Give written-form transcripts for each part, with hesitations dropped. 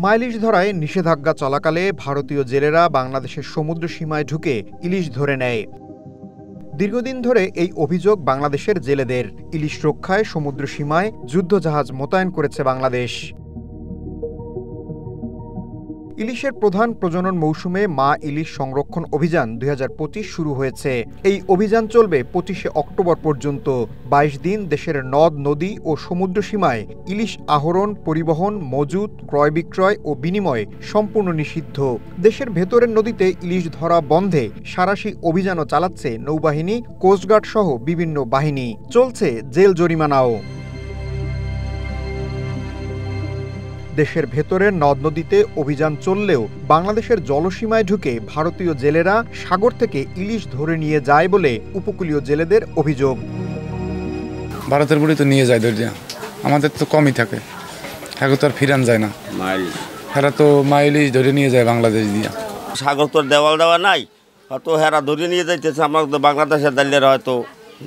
মাইলিশ ধরায় নিষেধাজ্ঞা চলাকালে ভারতীয় জেলেরা বাংলাদেশের সমুদ্র সীমায় ঢুকে ইলিশ ধরে নেয়। দীর্ঘদিন ধরে এই অভিযোগ বাংলাদেশের জেলেদের। ইলিশ রক্ষায় সমুদ্র সীমায় যুদ্ধজাহাজ মোতায়েন করেছে বাংলাদেশ। ইলিশের প্রধান প্রজনন মৌসুমে মা ইলিশ সংরক্ষণ অভিযান 2025 শুরু হয়েছে। এই অভিযান চলবে 25শে অক্টোবর পর্যন্ত। 22 দিন দেশের নদ নদী ও সমুদ্র সীমায় ইলিশ আহরণ, পরিবহন, মজুত, ক্রয় বিক্রয় ও বিনিময় সম্পূর্ণ নিষিদ্ধ। দেশের ভেতরের নদীতে ইলিশ ধরা বন্ধে সাঁড়াশি অভিযানও চালাচ্ছে নৌবাহিনী, কোস্টগার্ড সহ বিভিন্ন বাহিনী। চলছে জেল জরিমানাও। দেশের ভেতরের নদ নদীতে অভিযান চললেও বাংলাদেশের জলসীমায় ঢুকে ভারতীয় জেলেরা সাগর থেকে ইলিশ ধরে নিয়ে যায় বলে উপকূলীয় জেলেদের অভিযোগ। ভারতের বুড়ি তো নিয়ে যায় ধরিয়া, আমাদের তো কমই থাকে, এখন তো আর ফিরান যায় না। হেরা তো ইলিশ ধরে নিয়ে যায় বাংলাদেশ দিয়া। সাগর তো দেওয়াল দেওয়া নাই, হয়তো হেরা ধরে নিয়ে যাইতেছে। আমরা তো বাংলাদেশের দালিয়ারা হয়তো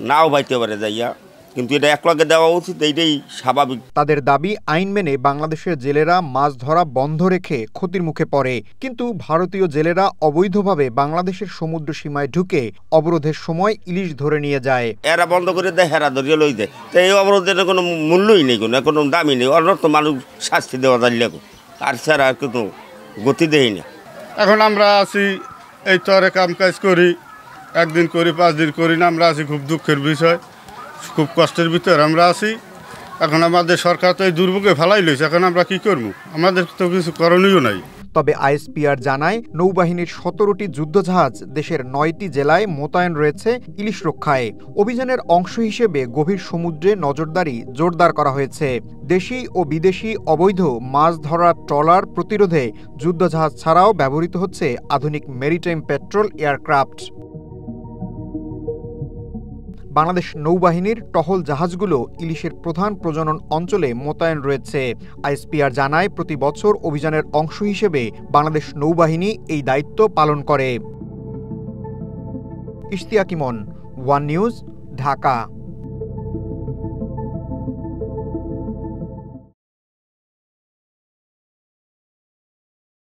নাও বাইতে পারে যাইয়া, কিন্তু এটা একলগে দেওয়া উচিত, এইটাই স্বাভাবিক। তাদের দাবি, আইন মেনে বাংলাদেশের জেলেরা মাছ ধরা বন্ধ রেখে ক্ষতির মুখে পড়ে, কিন্তু ভারতীয় জেলেরা অবৈধভাবে বাংলাদেশের সমুদ্র সীমায় ঢুকে অবরোধের সময় ইলিশ ধরে নিয়ে যায়। এরা বন্ধ করে দেয়, হেরা ধরিয়ে লই দেয়। তো এই অবরোধের কোনো মূল্যই নেই, কোনো দামই নেই। অন্য মানুষ শাস্তি দেওয়া দাঁড়িয়ে আর স্যার আর কোনো গতি দেয় না। এখন আমরা আছি এই তরে কাম কাজ করি, একদিন করি 5 দিন করি না। আমরা আছি খুব দুঃখের বিষয়, খুব কষ্টের ভিতরে আমরা আছি। এখন আমাদের সরকার তো এই দুর্ভোগে ফেলাই লইছে, এখন আমরা কি করব? আমাদের তো কিছু করণীয় নাই। তবে আইএসপিআর জানায়, নৌবাহিনীর 17টি যুদ্ধজাহাজ দেশের 9টি জেলায় মোতায়েন রয়েছে ইলিশ রক্ষায়। অভিযানের অংশ হিসেবে গভীর সমুদ্রে নজরদারি জোরদার করা হয়েছে। দেশি ও বিদেশি অবৈধ মাছ ধরার ট্রলার প্রতিরোধে যুদ্ধজাহাজ ছাড়াও ব্যবহৃত হচ্ছে আধুনিক মেরিটাইম পেট্রোল এয়ারক্রাফট। বাংলাদেশ নৌবাহিনীর টহল জাহাজগুলো ইলিশের প্রধান প্রজনন অঞ্চলে মোতায়েন রয়েছে। আইএসপিআর জানায়, প্রতি বছর অভিযানের অংশ হিসেবে বাংলাদেশ নৌবাহিনী এই দায়িত্ব পালন করে। ইশতিয়াক ইমন, ওয়ান নিউজ, ঢাকা।